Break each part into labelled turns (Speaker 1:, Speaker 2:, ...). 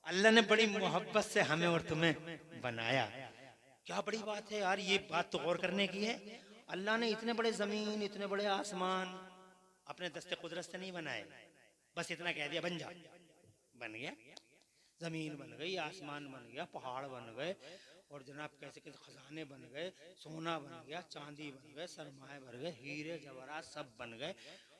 Speaker 1: अल्लाह ने बड़ी मोहब्बत से हमें और तुम्हें बनाया। क्या बड़ी बात है यार, ये बात तो गौर करने की है। अल्लाह ने इतने बड़े जमीन, इतने बड़े आसमान अपने दस्ते कुदरत से नहीं बनाए, बस इतना कह दिया बन जा, बन गया। जमीन बन गई, आसमान बन गया, पहाड़ बन गए, और जनाब कैसे कैसे खजाने बन गए, सोना बन गया, चांदी बन गए, सरमाए बन गए, हीरे जवाहरात सब बन गए,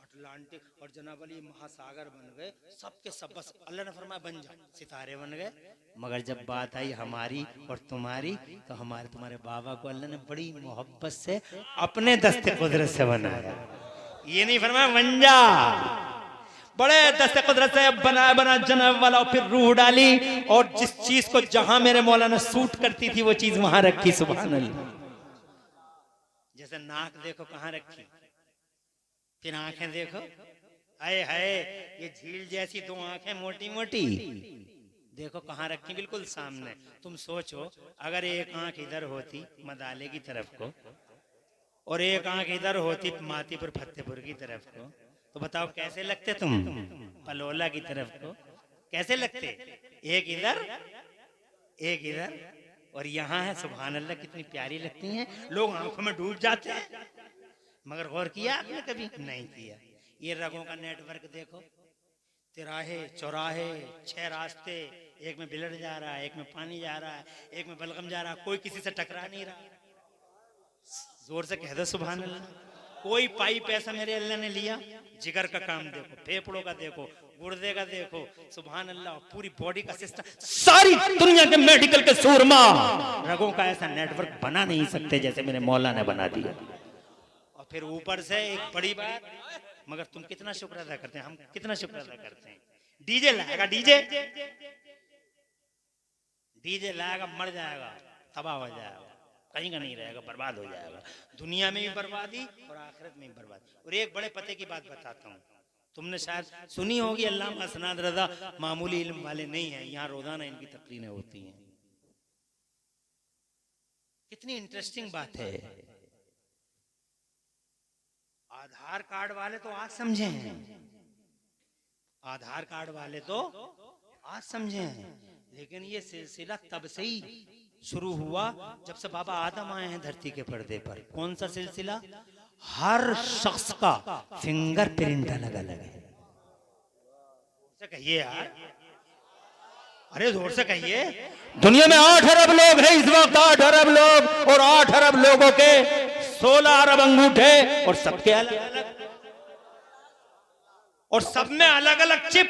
Speaker 1: अटलांटिक और जनाब अली महासागर बन गए, सब के सब। बस अल्लाह ने फरमाया बन जा, सितारे बन गए। मगर जब बात आई हमारी और तुम्हारी, तो हमारे तुम्हारे बाबा को अल्लाह ने बड़ी मोहब्बत से अपने दस्ते कुदरत से बनाया। ये नहीं फरमाया बन जा, बड़े दस्ते कुदरत से बना बना जनाब वाला, और फिर रूह डाली, और जिस चीज को जहां मेरे मौलाना सूट करती थी वो चीज वहां रखी। सुभान अल्लाह। जैसे नाक देखो कहां रखी, फिर आंखें देखो, हाय हाय ये झील जैसी दो आंखें मोटी मोटी, देखो कहां रखी, बिल्कुल सामने। तुम सोचो अगर एक आंख इधर होती मदाले की तरफ को, और एक आंख इधर होती मातीपुर फतेहपुर की तरफ को, तो बताओ कैसे लगते तुम पलोला की तरफ को, कैसे लगते? एक इधर एक इधर, और यहाँ है। सुभान अल्लाह, कितनी प्यारी लगती हैं, लोग आंखों में डूब जाते हैं। मगर गौर किया आपने? कभी नहीं किया। ये रगों का नेटवर्क देखो, तिराहे चौराहे 6 रास्ते, एक में बिलड़ जा रहा है, एक में पानी जा रहा है, एक में बलगम जा रहा है, कोई किसी से टकरा नहीं रहा। जोर से कह दो सुभान अल्लाह। कोई पाइप ऐसा मेरे अल्लाह ने लिया, जिगर का काम देखो, फेफड़ों का देखो, गुर्दे का देखो, सुभान अल्लाह, पूरी बॉडी का सिस्टम, सारी दुनिया के मेडिकल के सूरमा रगों का ऐसा नेटवर्क बना नहीं सकते जैसे मेरे मौला ने बना दिया। और फिर ऊपर से एक बड़ी बात, मगर तुम कितना शुक्र अदा करते हैं, हम कितना शुक्र अदा करते हैं। डीजे लाएगा, डीजे डीजे लाएगा, मर जाएगा, तबाह हो जाएगा, कहीं का नहीं रहेगा, बर्बाद हो जाएगा। दुनिया में भी बर्बादी और आखिरत में भी बर्बादी। और एक बड़े पते की बात बताता हूँ, तुमने शायद सुनी होगी, अल्लामा असनाद रजा मामूली इल्म वाले नहीं है, यहाँ रोजाना इनकी तकरीरें होती हैं। कितनी इंटरेस्टिंग बात है। आधार कार्ड वाले तो आज समझे हैं, आधार कार्ड वाले तो आज समझे हैं, लेकिन ये सिलसिला तब से ही शुरू हुआ जब से बाबा आदम आए हैं धरती के पर्दे पर। कौन सा सिलसिला? हर शख्स का फिंगरप्रिंट अलग अलग है। कहिए यार, अरे जोर से कहिए। दुनिया में 8 अरब लोग हैं इस वक्त, 8 अरब लोग, और 8 अरब लोगों के 16 अरब अंगूठे, और सबके अलग अलग, और सब में अलग अलग चिप,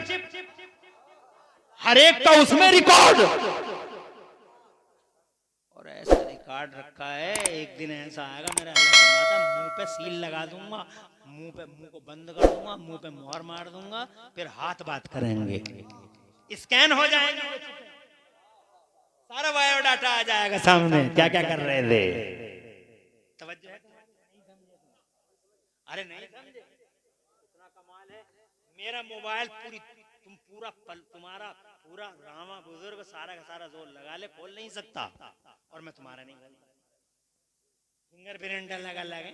Speaker 1: हर एक का उसमें रिकॉर्ड, और ऐसा रिकॉर्ड रखा है। एक दिन ऐसा आएगा, मेरा मुंह पे सील लगा दूंगा, मुंह को बंद कर दूंगा, मुंह पे मोहर मार दूंगा, फिर हाथ बात करेंगे, स्कैन हो जाएंगे, सारा बायोडाटा आ जाएगा सामने, क्या क्या कर रहे थे। तवज्जो है? अरे नहीं समझे, इतना कमाल है मेरा मोबाइल, तुम्हारा पूरा रामा बुजुर्ग सारा का सारा जोर लगा ले, खोल नहीं सकता, और मैं तुम्हारा नहीं खोलता। फिंगरप्रिंट लगा लगे,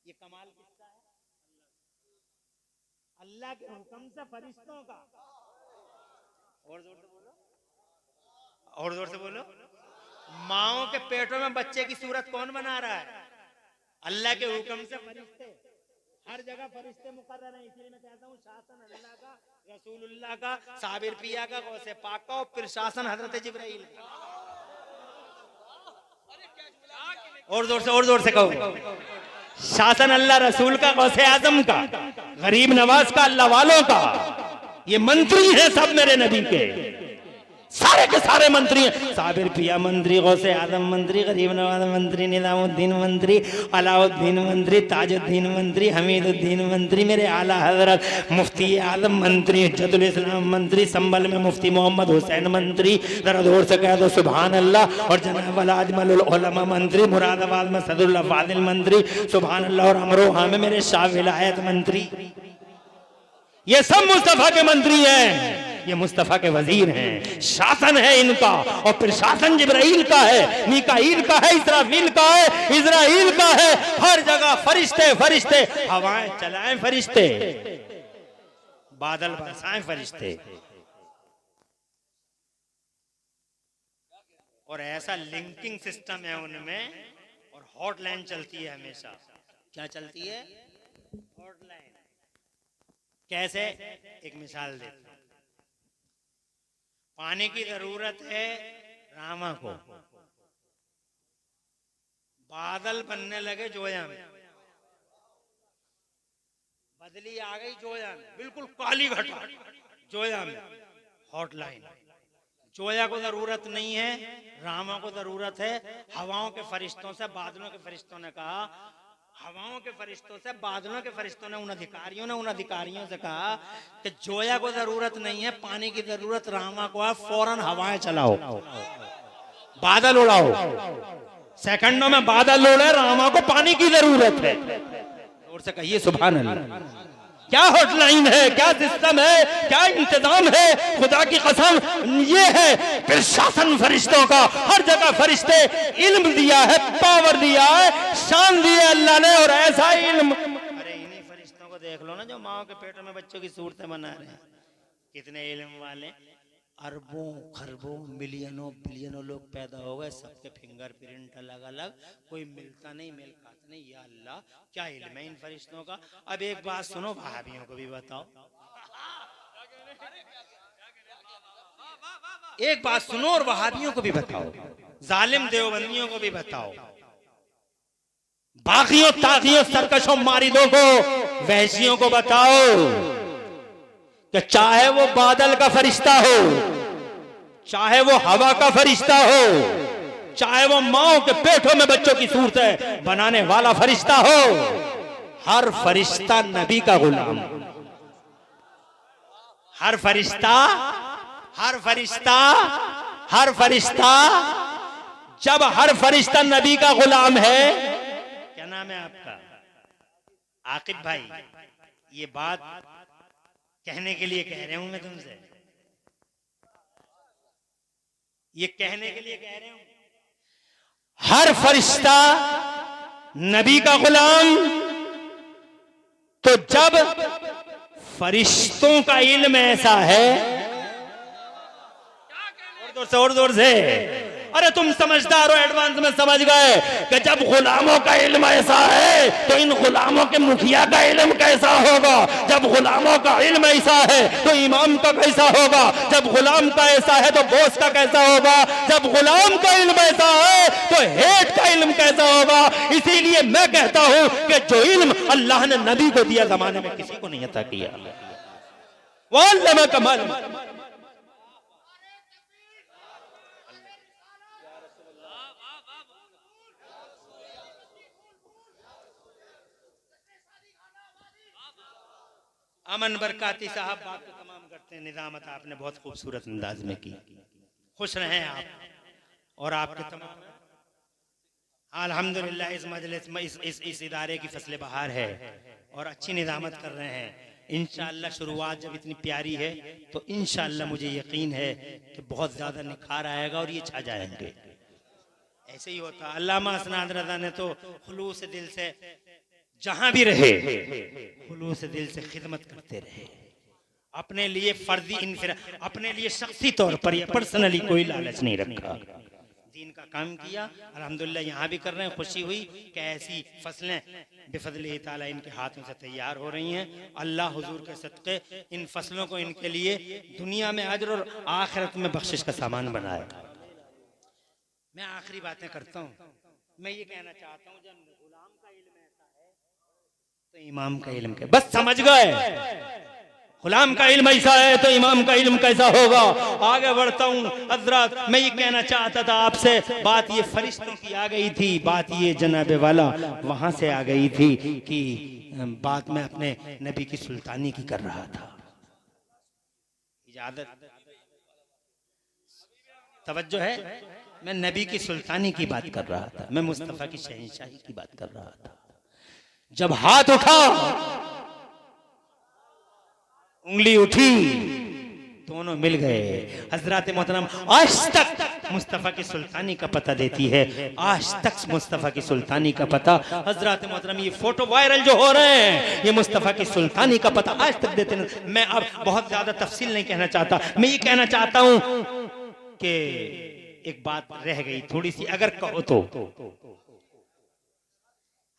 Speaker 1: ये कमाल किसका है? अल्लाह के हुक्म से फरिश्तों का। और जोर से बोलो, और जोर से बोलो। माओ के पेटों में बच्चे की सूरत कौन बना रहा है? अल्लाह के हुक्म से फरिश्ते, हर जगह फरिश्ते मुकर्रर हैं। इसलिए मैं कहता हूँ शासन अल्लाह का, रसूलुल्लाह का, साबिर पिया का, गौसे पाक का, और फिर शासन हजरत जिब्राइल का। और जोर से कहो, शासन अल्लाह रसूल का, गौसे आजम का, गरीब नवाज का, अल्लाह वालों का। ये मंत्री हैं सब मेरे नबी के, सारे के सारे मंत्री हैं। साबिर पिया मंत्री, गौसे आजम मंत्री, गरीब नवाज मंत्री, निजामुद्दीन मंत्री, अलाउद्दीन मंत्री, ताजुद्दीन मंत्री, हमीदुद्दीन मंत्री, मेरे आला हजरत मुफ्ती आजम मंत्री, इज्जतुल इस्लाम मंत्री, संबल में मुफ्ती मोहम्मद हुसैन मंत्री, जरा जोर से कह दो सुभान अल्लाह। और जनाब अजमल उलमा मंत्री, मुरादाबाद में सदरुल्लाह फादिल मंत्री, सुभान अल्लाह। और अमरोहा में मेरे शाह विलायत मंत्री। ये सब मुस्तफा के मंत्री हैं, ये मुस्तफा के वजीर हैं। शासन है इनका, और फिर शासन जिब्राइल का है, मीकाईल का है, इसराफील का है, इजराइल का है। हर जगह फरिश्ते फरिश्ते, हवाएं चलाएं फरिश्ते, बादल बरसाएं फरिश्ते। और ऐसा लिंकिंग सिस्टम है उनमें, और हॉटलाइन चलती है हमेशा। क्या चलती है? हॉटलाइन। कैसे? एक मिसाल देता हूं। पानी की जरूरत है रामा को, बादल बनने लगे जोया में, बदली आ गई जोया में, बिल्कुल काली घटा जोया में। हॉटलाइन। जोया को जरूरत नहीं है, रामा को जरूरत है। हवाओं के फरिश्तों से, बादलों के फरिश्तों ने कहा, हवाओं के फरिश्तों से, बादलों के फरिश्तों ने, उन अधिकारियों से कहा कि जोया को जरूरत नहीं है, पानी की जरूरत रामा को है। फौरन हवाएं चलाओ, बादल उड़ाओ, सेकंडों में बादल उड़े, रामा को पानी की जरूरत है। और से कहिए सुभान अल्लाह। क्या हॉटलाइन है, क्या सिस्टम है, क्या इंतजाम है। खुदा की कसम, ये है प्रशासन फरिश्तों का। हर जगह फरिश्ते, इल्म दिया है, पावर दिया है, शान दी है अल्लाह ने, और ऐसा इल्म। अरे इन्हीं फरिश्तों को देख लो ना, जो माओ के पेटों में बच्चों की सूरतें बना रहे हैं। कितने इल्म वाले, अरबों खरबों मिलियनों बिलियनों लोग पैदा हो गए, सबके फिंगरप्रिंट अलग अलग, कोई मिलता नहीं, मेल खाता नहीं। या अल्लाह, क्या इल्म है इन फरिश्तों का। अब एक बात सुनो, वहाबियों को भी बताओ, एक बात सुनो और वहाबियों को भी बताओ, जालिम देवबंदियों को भी बताओ, बागियों तागियों सरकशों मारिदों को, वहशियों को बताओ कि चाहे वो बादल का फरिश्ता हो, चाहे वो हवा का फरिश्ता हो, चाहे वो माओ के पेटों में बच्चों की सूरतें बनाने वाला फरिश्ता हो, हर फरिश्ता नबी का गुलाम। हर फरिश्ता, हर फरिश्ता, हर फरिश्ता, जब हर फरिश्ता नबी का गुलाम है। क्या नाम है आपका? आकिब भाई। ये बात कहने के लिए कह रहा हूं मैं तुमसे, ये कहने के लिए कह रहा हूं। हर फरिश्ता नबी का गुलाम, तो जब फरिश्तों का इल्म ऐसा है, और जोर से, अरे तुम समझदार हो, एडवांस में समझ गए कि जब गुलामों का इल्म ऐसा है तो इन गुलामों के मुखिया का इल्म कैसा होगा। जब गुलामों का इल्म ऐसा है तो इमाम का कैसा होगा। जब गुलाम का ऐसा है तो बॉस का कैसा होगा। जब गुलाम का इल्म ऐसा है तो हेड का इल्म कैसा होगा। इसीलिए मैं कहता हूं कि जो इल्म अल्लाह ने नबी को दिया, जमाने में किसी को नहीं अता किया। वल्लमा कमाल। अमन बरकाती साहब बात को तमाम करते हैं। निजामत आपने बहुत खूबसूरत अंदाज में की। खुश रहें आप और आपके तमाम। अल्हम्दुलिल्लाह इस मजलिस में इस इदारे की फसले बहार है और अच्छी निजामत कर रहे हैं। इंशाअल्लाह शुरुआत जब इतनी प्यारी है तो इंशाअल्लाह मुझे यकीन है कि बहुत ज्यादा निखार आएगा और ये छा जाएंगे। ऐसे ही होता। अल्लामा असनाद रज़ा ने तो खुलूस दिल से जहां भी रहे, खुलूस दिल से खिदमत करते रहे। अपने लिए फर्जी इनफिरा, अपने लिए शख्सी तौर पर या पर्सनली कोई लालच नहीं रखा। दीन का काम किया। अल्हम्दुलिल्लाह यहाँ भी कर रहे हैं। खुशी हुई कि ऐसी फसलें बिफज़लिल्लाह ताला इनके हाथों से तैयार हो रही हैं। अल्लाह हुजूर के सदक़े इन फसलों को इनके लिए दुनिया में अजर और आखिरत में बख्शिश का सामान बनाए। मैं आखिरी बातें करता हूँ। मैं ये कहना चाहता हूँ, जब गुलाम का इल्म ऐसा है तो इमाम का इल्म क्या। बस समझ गए। गुलाम का इल्म ऐसा है तो इमाम का इल्म कैसा होगा। आगे बढ़ता हूँ हजरत। मैं ये कहना चाहता था आपसे, बात ये फरिश्तों की आ गई थी, बात ये जनाबे वाला वहां से आ गई थी कि बात मैं अपने नबी की सुल्तानी की कर रहा था। इजाजत, तवज्जो है। मैं नबी की सुल्तानी की बात कर रहा था, मैं मुस्तफा की शहंशाही की बात कर रहा था। जब हाथ उठा, उंगली उठी, दोनों मिल गए। हजरत मोहतरम आज तक मुस्तफा की सुल्तानी का पता देती है। आज तक मुस्तफा की सुल्तानी का पता हजरत मोहतरम, ये फोटो वायरल जो हो रहे हैं, ये मुस्तफा की सुल्तानी का पता आज तक देते हैं। मैं अब बहुत ज्यादा तफसील नहीं कहना चाहता। मैं ये कहना चाहता हूं कि एक बात रह गई थोड़ी सी, अगर कहो तो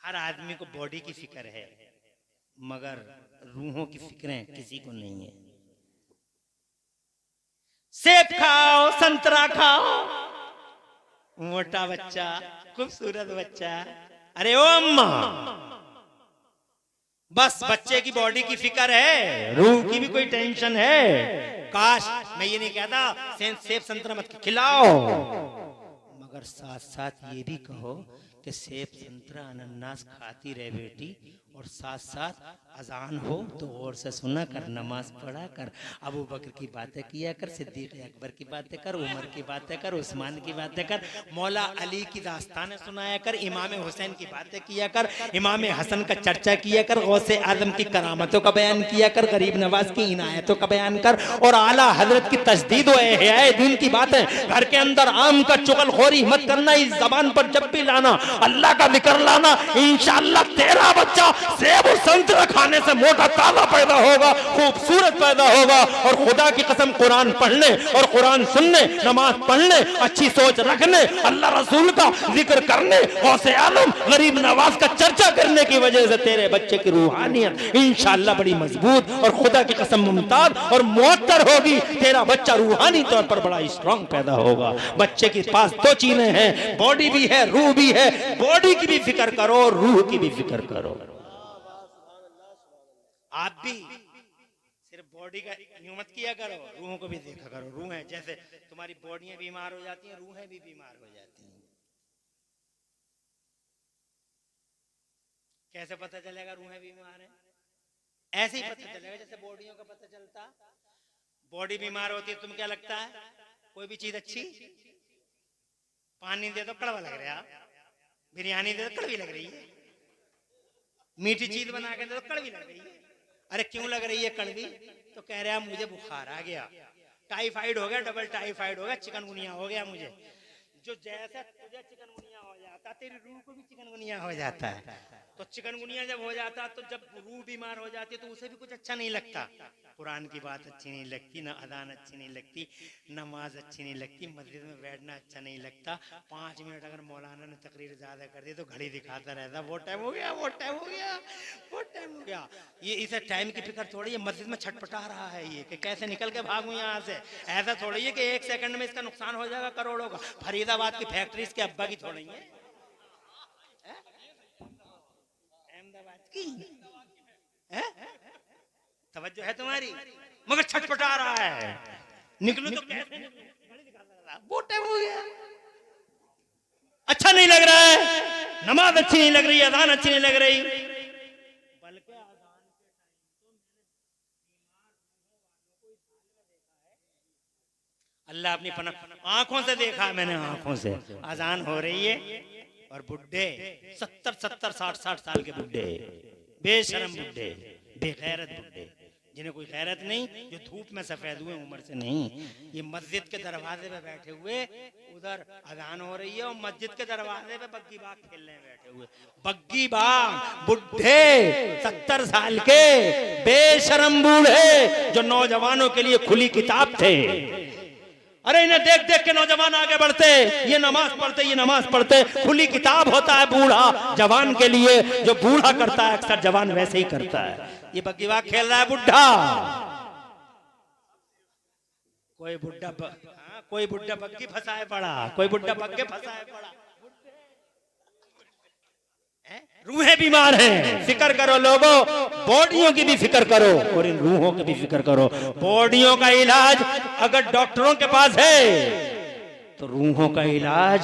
Speaker 1: हर आदमी को बॉडी की फिक्र है, मगर रूहों की फिक्रें किसी को नहीं है। सेब खाओ, संतरा खाओ, मोटा बच्चा, खूबसूरत बच्चा, अरे ओ अम्मा, बस बच्चे की बॉडी की फिक्र है, रूह की भी कोई टेंशन है। काश, मैं ये नहीं कहता सेब संतरा मत खिलाओ, मगर साथ साथ ये भी कहो कि सेब संतरा अनानास खाती रहे बेटी, और साथ साथ अजान हो तो और से सुना कर, नमाज पढ़ा कर, अबू बकर की बातें किया कर, सिद्दीक अकबर की बातें कर, उमर की बातें कर, उस्मान की बातें कर, मौला अली की दास्तानें सुनाया कर, इमाम हुसैन की बातें किया कर, इमाम हसन का चर्चा किया कर, गौसे आजम की करामतों का बयान किया कर, गरीब नवाज की इनायतों का बयान कर, और आला हजरत की तजदीद व इह्याए दीन की बातें घर के अंदर आम का चुगलखोरी मत करना। इस जबान पर जब भी लाना अल्लाह का जिक्र लाना, इंशाअल्लाह तेरा बच्चा सेब और संतरा खाने से मोटा ताजा पैदा होगा, खूबसूरत पैदा होगा, और खुदा की कसम कुरान पढ़ने और कुरान सुनने, नमाज पढ़ने, अच्छी सोच रखने, अल्लाह रसूल का जिक्र करने, गौसे आलम गरीब नवाज का चर्चा करने की वजह से तेरे बच्चे की रूहानियत इंशाअल्लाह बड़ी मजबूत और खुदा की कसम मुमताज और मुअत्तर होगी। तेरा बच्चा रूहानी तौर पर बड़ा स्ट्रांग पैदा होगा। बच्चे के पास दो चीजें हैं, बॉडी भी है, रूह भी है। बॉडी की भी फिक्र करो, रूह की भी फिक्र करो। आप भी सिर्फ बॉडी का यूं मत किया करो, रूहों को भी देखा करो। रूह है, जैसे तुम्हारी बॉडियां बीमार हो जाती हैं, रूहें भी बीमार हो जाती हैं। कैसे पता चलेगा रूहें बीमार हैं? ऐसे ही पता चलेगा जैसे बॉडियों का पता चलता। बॉडी बीमार होती है, तुम क्या लगता है? कोई भी चीज अच्छी, पानी दे दो कड़वा लग रहा, बिरयानी दे दो कड़वी लग रही है, मीठी चीज बना के दे दो कड़वी लग रही है। अरे क्यों लग रही है कड़वी? तो कह रहा मुझे बुखार आ गया, टाइफाइड हो गया, डबल टाइफाइड हो गया, चिकनगुनिया हो गया मुझे। जो जैसा तुझे चिकनगुनिया हो जाता, तेरी रूह को भी चिकनगुनिया हो जाता है। तो चिकनगुनिया जब हो जाता, तो जब रूह बीमार हो जाती है तो उसे भी कुछ अच्छा नहीं लगता। कुरान की बात अच्छी नहीं लगती, ना अदान अच्छी नहीं लगती, नमाज अच्छी नहीं लगती, मस्जिद में बैठना अच्छा नहीं लगता। 5 मिनट अगर मौलाना ने तकरीर ज्यादा कर दी तो घड़ी दिखाता रहता, वो टाइम हो गया, वो टाइम हो गया, वो टाइम हो गया। ये इसे टाइम की फिक्र थोड़ी है, मस्जिद में छटपटा रहा है ये कि कैसे निकल के भागूं यहाँ से। ऐसा थोड़ी है कि 1 सेकंड में इसका नुकसान हो जाएगा करोड़ों का। फरीदाबाद की फैक्ट्री इसके अब्बा की थोड़ी है, अहमदाबाद की है। तवज्जो है तुम्हारी, मगर छटपटा रहा है, निकलो तो कैसे वो टाइम हो गया। अच्छा नहीं लग रहा है, नमाज अच्छी नहीं लग रही, अजान अच्छी नहीं लग रही, बल्कि अल्लाह अपनी आंखों से देखा है मैंने, आंखों से। अजान हो रही है और बुढ़े 70-70, 60-60 साल के बुढ़े, बेशरम बुढ़े, बेगैरत बुढ़े, जिन्हें कोई गैरत नहीं, जो धूप में सफेद हुए उम्र से नहीं, ये मस्जिद के दरवाजे पे बैठे हुए, उधर अजान हो रही है और मस्जिद के दरवाजे पे बग्गी बाग खेलने बैठे हुए। बग्गी बाग बुढ़े 70 साल के बेशरम बूढ़े, जो नौजवानों के लिए खुली किताब थे। अरे इन्हें देख देख के नौजवान आगे बढ़ते, ये नमाज पढ़ते, ये नमाज पढ़ते। खुली किताब होता है बूढ़ा जवान के लिए, जो बूढ़ा करता है अक्सर जवान वैसे ही करता है। ये बग्गीबाग खेल रहा है बुढ़ा, कोई बुढ़ा बग्गी फंसाए पड़ा, कोई बुढ़ा बग्गे फंसाए पड़ा। रूहें बीमार हैं, फिक्र करो लोगों, बॉडियों की भी फिक्र करो और इन रूहों की भी फिक्र करो। बॉडियों का इलाज अगर डॉक्टरों के पास है, तो रूहों का इलाज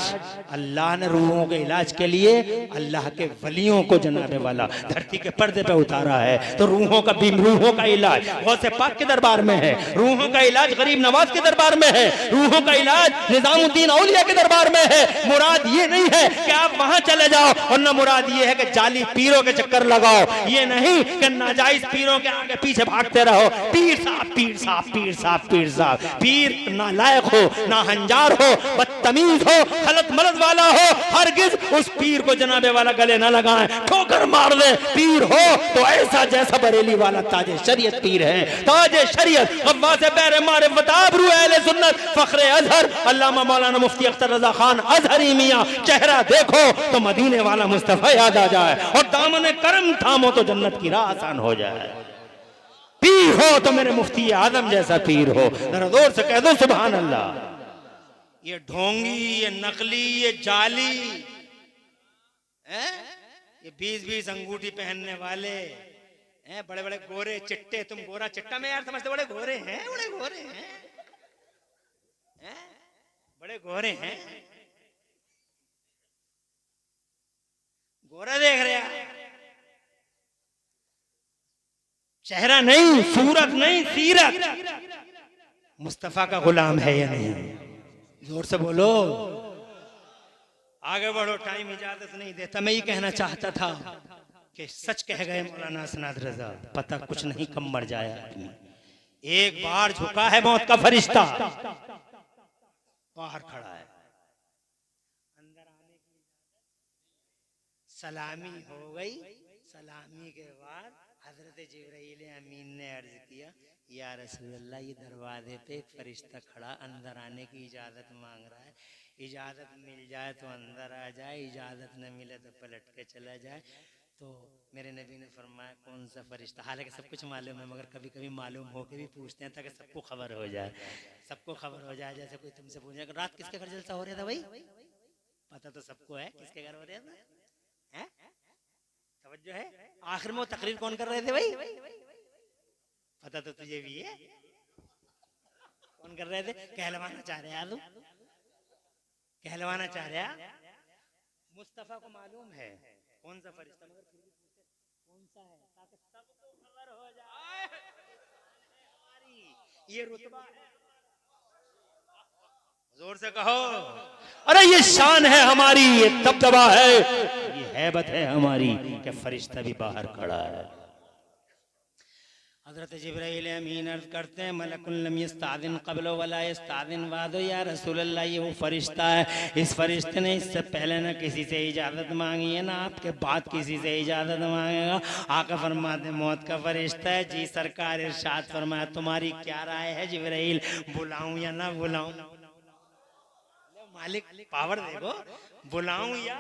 Speaker 1: अल्लाह ने रूहों के इलाज के लिए अल्लाह के वलियों को जनाबे वाला धरती के पर्दे पे उतारा है। तो रूहों का इलाज गौसे पाक के दरबार में है, रूहों का इलाज गरीब नवाज के दरबार में है, रूहों का इलाज निजामुद्दीन औलिया के दरबार में है। मुराद ये नहीं है कि आप वहां चले जाओ, और न मुराद ये है कि जाली पीरों के चक्कर लगाओ, ये नहीं कि नाजायज पीरों के आगे पीछे भागते रहो। पीर साहब, पीर साहब, पीर साहब, पीर साहब, पीर ना लायक हो, ना हंजार हो, बदतमीज हो, खलत मलत वाला हो, हरगिज उस पीर को जनाबे वाला गले ना लगाए, ठोकर मार दे। पीर हो तो ऐसा जैसा बरेली वाला ताजे शरीयत पीर है, ताजे शरीयत, गव्वास बैर मारे बताबरू अहले सुन्नत, फखरे अजहर अल्लामा मौलाना मुफ्ती अख्तर रजा खान अजहरी मियां। चेहरा देखो तो मदीने वाला मुस्तफा याद आ जाए, और दामन करम थामो तो जन्नत की राह आसान हो जाए। पीर हो तो मेरे मुफ्ती आदम जैसा पीर हो, जरा जोर से कह दो सुभान अल्लाह। ये ढोंगी, ये नकली, ये जाली हैं, ये 20-20 अंगूठी पहनने वाले हैं, बड़े बड़े गोरे चिट्टे। तुम गोरा चिट्टा में यार समझते बड़े गोरे हैं, बड़े गोरे हैं, बड़े गोरे हैं। गोरा देख रहे हैं, चेहरा नहीं, सूरत नहीं, सीरत। मुस्तफा का गुलाम है या नहीं? जोर से बोलो। आगे बढ़ो, टाइम इजाजत नहीं देता। मैं ये कहना चाहता था कि सच कह गए मौलाना सनाद रजा, पता कुछ नहीं कब मर जाए आदमी। एक बार झुका है मौत का फरिश्ता, बाहर खड़ा है, अंदर आने की सलामी हो गई। सलामी के बाद हजरत जिब्राइल अमीन ने अर्ज किया, या रसूल अल्लाह, ये दरवाजे पे एक फरिश्ता खड़ा अंदर आने की इजाजत मांग रहा है। इजाजत मिल जाए तो अंदर आ जाए, इजाजत न मिले तो पलट के चला जाए। तो मेरे नबी ने फरमाया, कौन सा फरिश्ता? हालांकि सब कुछ मालूम है, मगर कभी कभी मालूम हो के भी पूछते हैं ताकि सबको खबर हो जाए, सबको खबर हो जाए। जैसे कोई तुमसे पूछे रात किसके घर जलसा हो रहा था भाई, पता तो सबको है किसके घर हो रहा था, है? तवज्जो है? आखिर में वो तकरीर कौन कर रहे थे भाई, पता तो तुझे भी है कौन कर रहे थे? कहलवाना चाह रहे आलू, कहलवाना चाह रहा। मुस्तफा को मालूम है कौन सा फरिश्ता, मगर फिर भी पूछे कौन सा है ताकि सबको खबर हो जाए। ये रुतबा है, जोर से कहो। अरे ये शान है हमारी, ये दबदबा है, ये हैबत है हमारी कि फरिश्ता भी बाहर खड़ा है। हज़रत जिब्राइल अमीन अर्ज़ करते हैं, मलकुल लम यस्तादिन क़ब्ल वला यस्तादिन बादो, या रसूल अल्लाह, ये वो फरिश्ता है, इस फरिश्ते ने इससे पहले ना किसी से इजाज़त मांगी है, ना आपके बाद किसी से इजाज़त मांगेगा। आका फरमाते मौत का फरिश्ता है। जी सरकार इरशाद फरमाया, तुम्हारी क्या राय है जिब्राइल, बुलाऊं या ना बुलाऊं? मालिक पावर देखो, बुलाऊं या?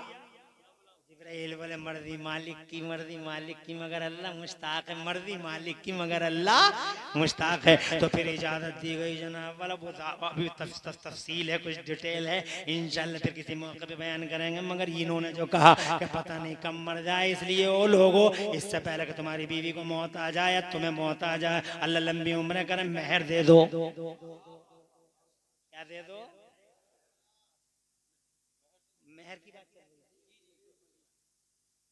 Speaker 1: जिब्राइल बोले मर्दी मालिक की, मर्दी मालिक की, मगर अल्लाह मुश्ताक है। मर्दी मालिक की मगर अल्लाह मुश्ताक है। तो फिर इजाजत दी गई जनाब वाला। अभी तफसील है, कुछ डिटेल है, इंशाल्लाह फिर किसी मौके पे बयान करेंगे। मगर इन्होंने जो कहा कि पता नहीं कब मर जाए, इसलिए वो लोगों, इससे पहले कि तुम्हारी बीवी को मौत आ जाए, तुम्हें मौत आ जाए, अल्लाह लंबी उम्र करे, मेहर दे दो। क्या दे दो? मेहर की बात कर रही है,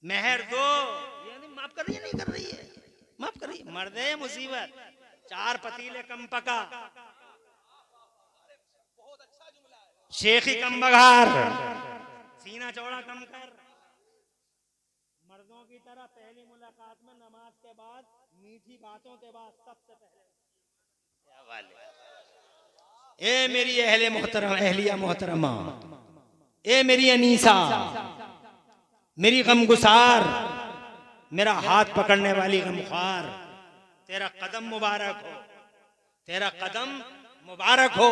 Speaker 1: मेहर दो। यानी माफ कर रही है, नहीं कर रही है, माफ कर रही है। मर्दे मुसीबत, 4 पतीले कम पका, शेखी कम बघार, सीना चौड़ा कम कर। मर्दों की तरह पहली मुलाकात में नमाज के बाद, मीठी बातों के बाद सबसे पहले ए मेरी अहले मोहतरम, अहलिया मोहतरमा, ए मेरी अनीसा, मेरी गमगुसार, मेरा हाथ पकड़ने वाली गमख्वार, तेरा कदम मुबारक हो, तेरा कदम मुबारक हो।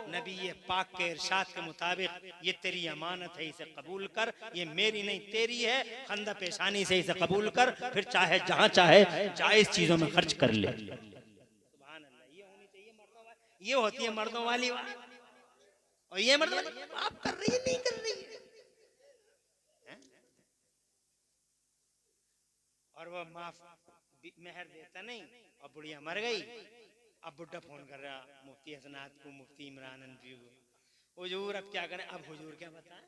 Speaker 1: नबी ये पाक के इरशाद के मुताबिक ये तेरी अमानत है, इसे कबूल कर। ये मेरी नहीं तेरी है, खंदा पेशानी से इसे कबूल कर, फिर चाहे जहां चाहे जायज चीजों में खर्च कर ले। सुभान अल्लाह, ये होनी चाहिए मर्दों वाली, ये होती है मर्दों वाली बात। और ये मर्दों वाली आप कर रही है, नहीं कर रही है। और वो माफ मेहर देता नहीं, और बुढ़िया मर गई। अब बुढ़ा फोन कर रहा मुफ्ती हसनात को, मुफ्ती इमरान अनफी को, हुजूर अब क्या करें? अब हुजूर क्या बताएं,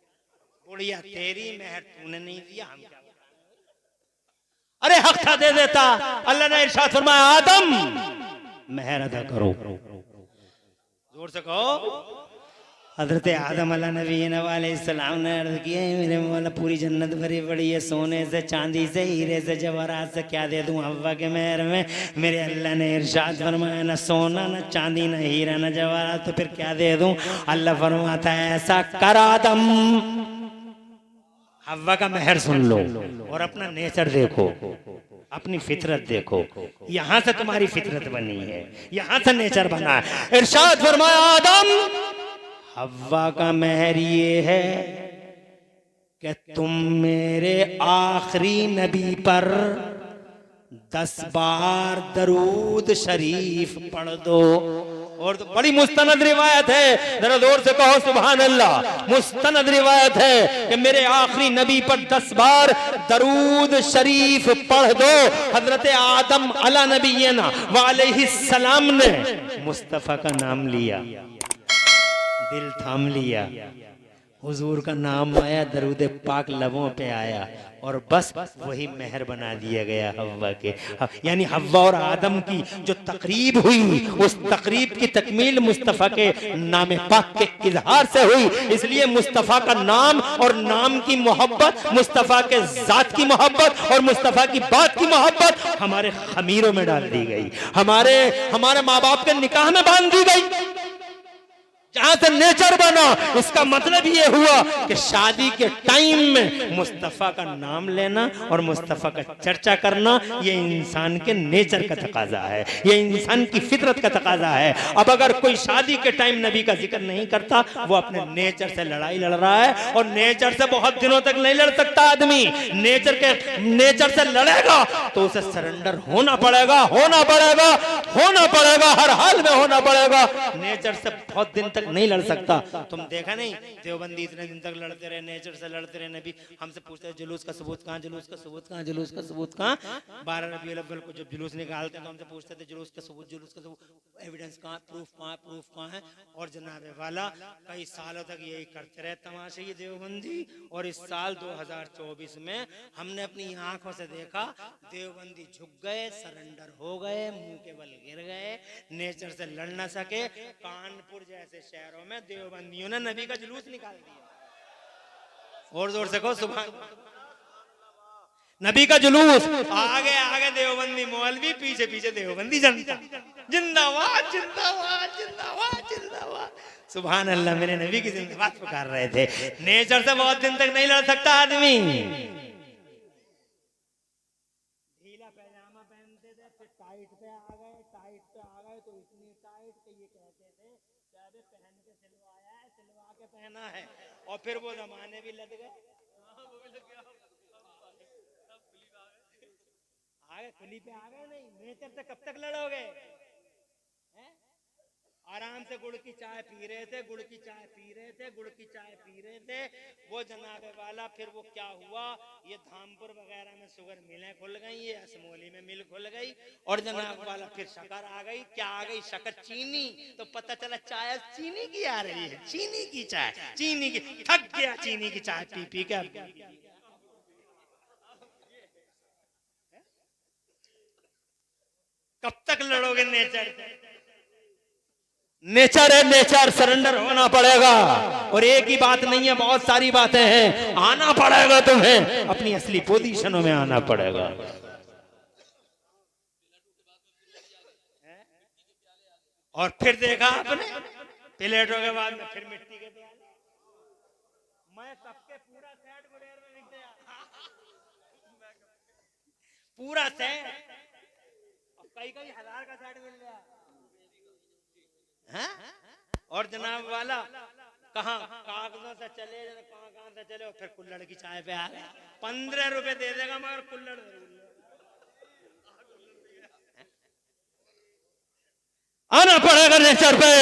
Speaker 1: बुढ़िया तेरी मेहर तूने नहीं दिया, हम क्या बताएं? अरे हक था दे देता। अल्लाह ने इरशाद फरमाया, आदम मेहर अदा करो। जोर से कहो, हजरत आदम अला नबी अलैहिस्सलाम ने अर्ज किया, मेरे मौला पूरी जन्नत भरी पड़ी है सोने से, चांदी से, हीरे से, जवाहरात से, क्या दे दूं हव्वा के मेहर में। मेरे अल्लाह ने इरशाद फरमाया, न सोना न चांदी न हीरा न जवाहरात, तो फिर क्या दे दूं। अल्लाह फरमाता है, ऐसा कर आदम, हव्वा का मेहर सुन लो और अपना नेचर देखो, अपनी फितरत देखो। यहां से तुम्हारी फितरत बनी है, यहां से नेचर बना है। इरशाद फरमाया, आदम हव्वा का मेहर ये है कि तुम मेरे आखिरी नबी पर 10 बार दरूद शरीफ पढ़ दो। और तो बड़ी मुस्तनद रिवायत है, जरा जोर से कहो सुभान अल्लाह। मुस्तनद रिवायत है कि मेरे आखिरी नबी पर 10 बार दरूद शरीफ पढ़ दो। हजरत आदम अला नबीना व अलैहिस्सलाम ने मुस्तफा का नाम लिया, दिल थाम लिया, हुजूर का नाम आया, दरूद पाक लबों पे आया और बस वही मेहर बना दिया गया हव्वा के। यानी हव्वा और आदम की जो तकरीब हुई, उस तकरीब की तकमील मुस्तफ़ा के नाम पाक के इजहार से हुई। इसलिए मुस्तफ़ा का नाम और नाम की मोहब्बत, मुस्तफ़ा के जात की मोहब्बत और मुस्तफ़ा की बात की मोहब्बत हमारे खमीरों में डाल दी गई, हमारे माँ बाप के निकाह में बांध दी गई, जहां से नेचर बना। इसका मतलब ये हुआ कि शादी के टाइम में मुस्तफा का नाम लेना और मुस्तफा का चर्चा करना, ये इंसान के नेचर का तकाजा है, ये इंसान की फितरत का तकाजा है। अब अगर कोई शादी के टाइम नबी का जिक्र नहीं करता, वो अपने नेचर से लड़ाई लड़ रहा है। और नेचर से बहुत दिनों तक नहीं लड़ सकता आदमी। नेचर से लड़ेगा तो उसे सरेंडर होना पड़ेगा, हर हाल में होना पड़ेगा। नेचर से बहुत दिन तक नहीं लड़ सकता। तुम देखा नहीं, देवबंदी इतने दिन तक लड़ते रहे, नेचर से लड़ते रहे। नबी हमसे पूछते जुलूस का सबूत कहाँ, जुलूस का सबूत कहाँ, जुलूस का सबूत कहाँ। 12 रबीउल अव्वल को जब जुलूस निकालते तो हमसे पूछते थे जुलूस का सबूत, एविडेंस कहाँ, प्रूफ कहाँ है। और जनाबे वाला कई सालों तक यही करते रहे तमाशे ये देवबंदी। और इस साल 2024 में हमने अपनी आंखों से देखा, देवबंदी झुक गए, सरेंडर हो गए, मुंह के बल गिर गए, नेचर से लड़ न सके। कानपुर जैसे शहरों में देवबंदियों ने नबी का जुलूस निकाल दिया। और जोर से कहो सुभान। नबी का जुलूस, आगे आगे देवबंदी मौलवी, पीछे पीछे देवबंदी जनता। जिंदाबाद जिंदाबाद जिंदाबाद जिंदाबाद, सुभान अल्लाह। मेरे नबी की जिंदाबाद पुकार रहे थे। नेचर से बहुत दिन तक नहीं लड़ सकता आदमी। ढीला पैजामा पहनते थे, फिर टाइट पे आ गए तो इतनी टाइट कि ये कहते थे चाहे पहन के सिलवाया है, सिलवा के पहना है। और फिर वो जमाने भी लग गए, आगे खुली पे आ गए। नहीं, नेचर से कब तक लड़ोगे? आराम से गुड़ की चाय पी रहे थे, वो जनाबे वाला। फिर वो क्या हुआ, ये धामपुर वगैरह में शुगर मिलें खुल गई, ये असमोली में मिल खुल गई। और जनाब वाला फिर शक्कर आ गई। क्या आ गई? शक्कर, चीनी। तो पता चला चाय चीनी की आ रही है, चीनी की चाय, चीनी की। थक गया चीनी की चाय पी पी के। कब तक लड़ोगे नेचर? नेचर है, नेचर सरेंडर होना पड़ेगा। और एक ही बात नहीं है, बहुत सारी बातें हैं। आना पड़ेगा तुम्हें, अपनी असली पोजीशनों में आना पड़ेगा। और फिर देखा आपने प्लेटों के बाद में फिर मिट्टी के प्याले। मैं सबके पूरा सेट गुडेर में लिख दिया, पूरा सेट। कई 1000 का सेट मिल गया। और जनाब वाला कहाँ कागजों से चले, कहाँ से चले। और फिर कुल्हड़ की चाय पे आ गए। 15 रुपए दे देगा मगर कुल्हड़ आना पड़ेगा नेचर पे।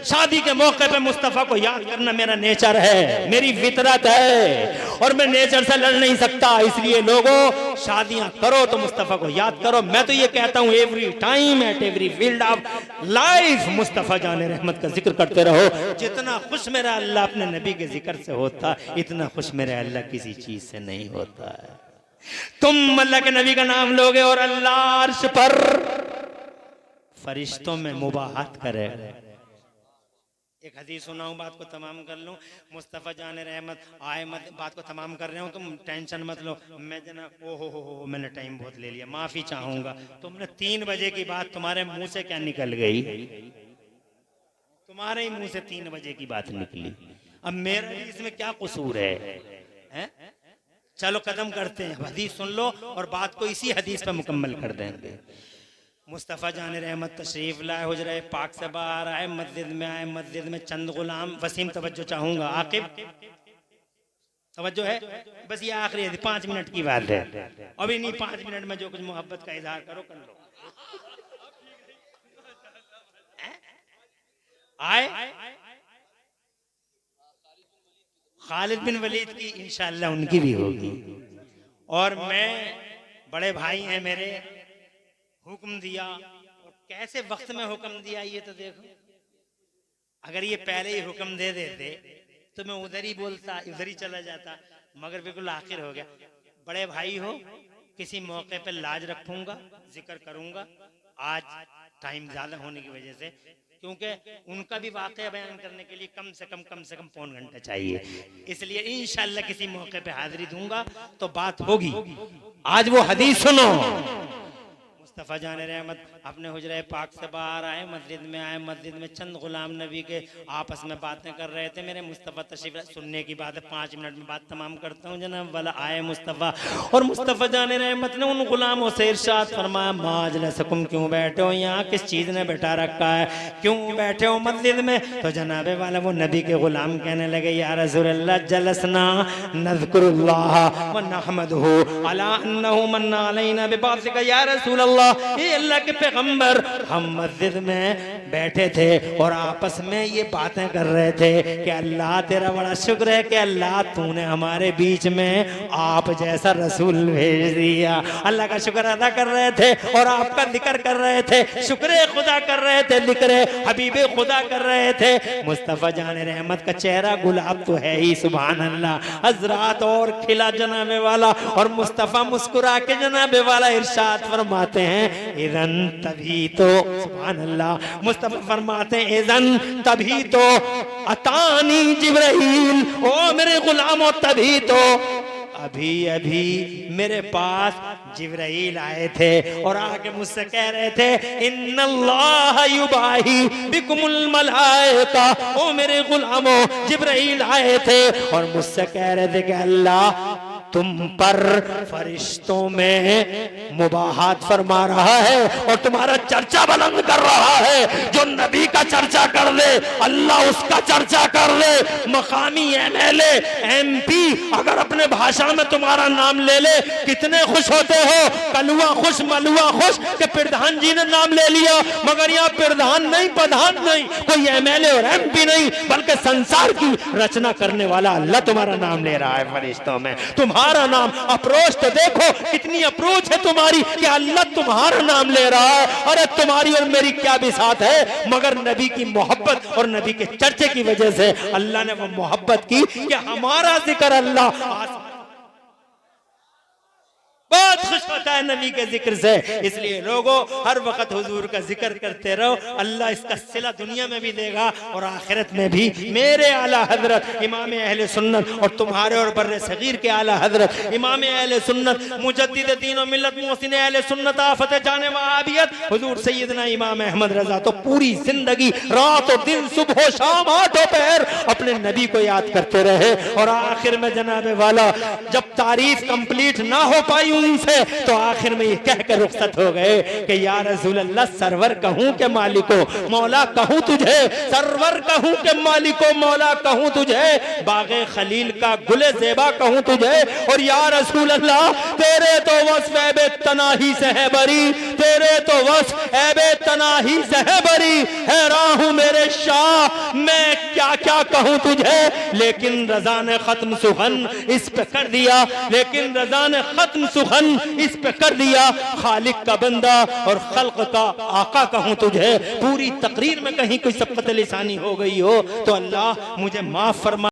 Speaker 1: शादी के मौके पे मुस्तफा को याद करना मेरा नेचर है, मेरी फितरत है। और मैं नेचर से लड़ नहीं सकता। इसलिए लोगों, शादियां करो तो मुस्तफा को याद करो। मैं तो ये कहता हूँ, every time at every field of life Mustafa जाने रहमत का जिक्र करते रहो। जितना खुश मेरा अल्लाह अपने नबी के जिक्र से होता, इतना खुश मेरा अल्लाह किसी चीज से नहीं होता है। तुम अल्लाह के नबी का नाम लोगे और अल्लाह अर्श पर फरिश्तों में मुबाहत करे। एक हदीस सुनाऊं, बात को तमाम कर लूं। मुस्तफ़ा जान रहमत आए मत, बात को तमाम कर रहे हो, तुम टेंशन मत लो। मैं जनाब ओ हो मैंने टाइम बहुत ले लिया, माफी चाहूंगा। तुमने 3 बजे की बात तुम्हारे मुंह से क्या निकल गई? तुम्हारे ही मुंह से 3 बजे की बात निकली। अब मेरा इसमें क्या कसूर है? चलो कदम करते हैं, हदीस सुन लो और बात को इसी हदीस पे मुकम्मल कर देंगे। मुस्तफ़ा जान रहमत तशरीफ लाए, हुजरे पाक से बाहर आए, मस्जिद में आए। मस्जिद में चंद गुलाम, वसीम तवज्जो चाहूंगा, आकिब तवज्जो है, बस ये आखिरी 5 मिनट की बात है। अभी नहीं, 5 मिनट में जो कुछ मोहब्बत का इजहार करो कर लो। आए खालिद बिन वलीद की इंशाअल्लाह उनकी भी होगी। और मैं, बड़े भाई हैं मेरे, हुक्म दिया, और कैसे वक्त में हुक्म दिया ये तो देखो। अगर ये पहले ही हुक्म दे देते तो मैं उधर ही बोलता, उधर ही चला जाता, मगर बिल्कुल आखिर हो गया। बड़े भाई हो, किसी मौके पे लाज रखूंगा, जिक्र करूंगा। आज टाइम ज्यादा होने की वजह से, क्योंकि उनका भी वाकया बयान करने के लिए कम से कम पौन घंटा चाहिए, इसलिए इंशाअल्लाह किसी मौके पे हाजिरी दूंगा तो बात होगी। आज वो हदीस सुनो। मुस्तफ़ा जान रहमत अपने हुजरे पाक से बाहर आए, मस्जिद में आए। मस्जिद में चंद गुलाम नबी के आपस में बातें कर रहे थे। मेरे मुस्तफ़ा तशरीफ, सुनने की बात है, 5 मिनट में बात तमाम करता हूँ जनाब। वाला आए मुस्तफ़ा, और मुस्तफ़ा जान रहमत ने उन गुलामों से इरशाद फरमाया, माजलसकुम, क्यों बैठे हो यहाँ? किस चीज़ ने बैठा रखा है? क्यों बैठे हो मस्जिद में? तो जनाबे वाला वो नबी के गुलाम कहने लगे, या रसूलल्लाह जलसना नज़कुरुल्लाह व नहमदहु अला अन्नहु मन्ना अलैना बिबासिका। या रसूलल्लाह, ये अल्लाह के पैगंबर, हम मस्जिद में बैठे थे और आपस में ये बातें कर रहे थे कि अल्लाह तेरा बड़ा शुक्र है कि अल्लाह तूने हमारे बीच में आप जैसा रसूल भेज दिया। अल्लाह का शुक्र अदा कर रहे थे और आपका जिक्र कर रहे थे, शुक्र खुदा कर रहे थे, जिक्र हबीबे खुदा कर रहे थे। मुस्तफ़ा जान रहमत का चेहरा गुलाब तो है ही, सुभान अल्लाह, हजरात, और खिला जनाबे वाला। और मुस्तफ़ा मुस्कुरा के जनाबे वाला इरशाद फरमाते हैं, इज़न तभी तो, सुभान अल्लाह, मुस्तफ़ा फरमाते हैं, इज़न तभी तो अतानी जिब्राइल, ओ मेरे गुलामों तभी तो अभी अभी मेरे पास जिब्राइल आए थे और आके मुझसे कह रहे थे, इन्नल्लाह युबाही बिकुमुल मलाइका, ओ मेरे गुलामों जिब्राइल आए थे और मुझसे कह रहे थे कि अल्लाह तुम पर फरिश्तों में मुबाहात फरमा रहा है और तुम्हारा चर्चा बुलंद कर रहा है। जो नबी का चर्चा कर ले अल्लाह उसका चर्चा कर ले। मकामी MLA MP अगर अपने भाषा में तुम्हारा नाम ले ले, कितने खुश होते हो? कलुआ खुश मलुआ खुश कि प्रधान जी ने नाम ले लिया, मगर यहाँ प्रधान नहीं, प्रधान नहीं, कोई MLA और MP नहीं, बल्कि संसार की रचना करने वाला अल्लाह तुम्हारा नाम ले रहा है फरिश्तों में। तुम्हारा नाम अप्रोच तो देखो, कितनी अप्रोच है तुम्हारी कि अल्लाह तुम्हारा नाम ले रहा है। अरे तुम्हारी और मेरी क्या भी साथ है, मगर नबी की मोहब्बत और नबी के चर्चे की वजह से अल्लाह ने वो मोहब्बत की कि हमारा जिक्र अल्लाह बहुत खुश होता है नबी के जिक्र से। इसलिए लोगों हर वक्त हुजूर का जिक्र करते रहो, अल्लाह इसका सिला दुनिया में भी देगा और आखिरत में भी। मेरे आला हजरत इमाम अहले सुन्नत और तुम्हारे और बर्रे सगीर के आला हजरत इमाम अहले सुन्नत मुजद्दिद दीन और मिल्लत मोहसिन अहले सुन्नत आफत जाने वहाबियत हुजूर सैयदना इमाम अहमद रजा तो पूरी जिंदगी रात और दिन, सुबह शाम, आठों पहर अपने नबी को याद करते रहे। और आखिर में जनाबे वाला जब तारीफ कंप्लीट ना हो पाई उनसे, तो आखिर में ये कहकर रुखसत हो गए कि या रसूल अल्लाह, सरवर कहूं के मालिको मौला कहूं तुझे, सरवर कहूं के मालिको मौला कहूं तुझे, बागे खलील का गुले ज़ेबा कहूं तुझे। और या रसूल अल्लाह, तेरे तो वस्फ ऐबे तनाही से है बरी, तेरे तो वस्फ ऐबे तनाही से है बरी। हैरान हूं मेरे शाह, मैं क्या क्या कहूं तुझे, लेकिन रजा ने खत्म सुखन इस पे कर दिया, लेकिन रजा ने खत्म सुखन इस पे कर दिया। खालिक का बंदा और खल्क का आका कहूं तुझे। पूरी तकरीर में कहीं कोई सबकत लिसानी हो गई हो तो अल्लाह मुझे माफ फरमा।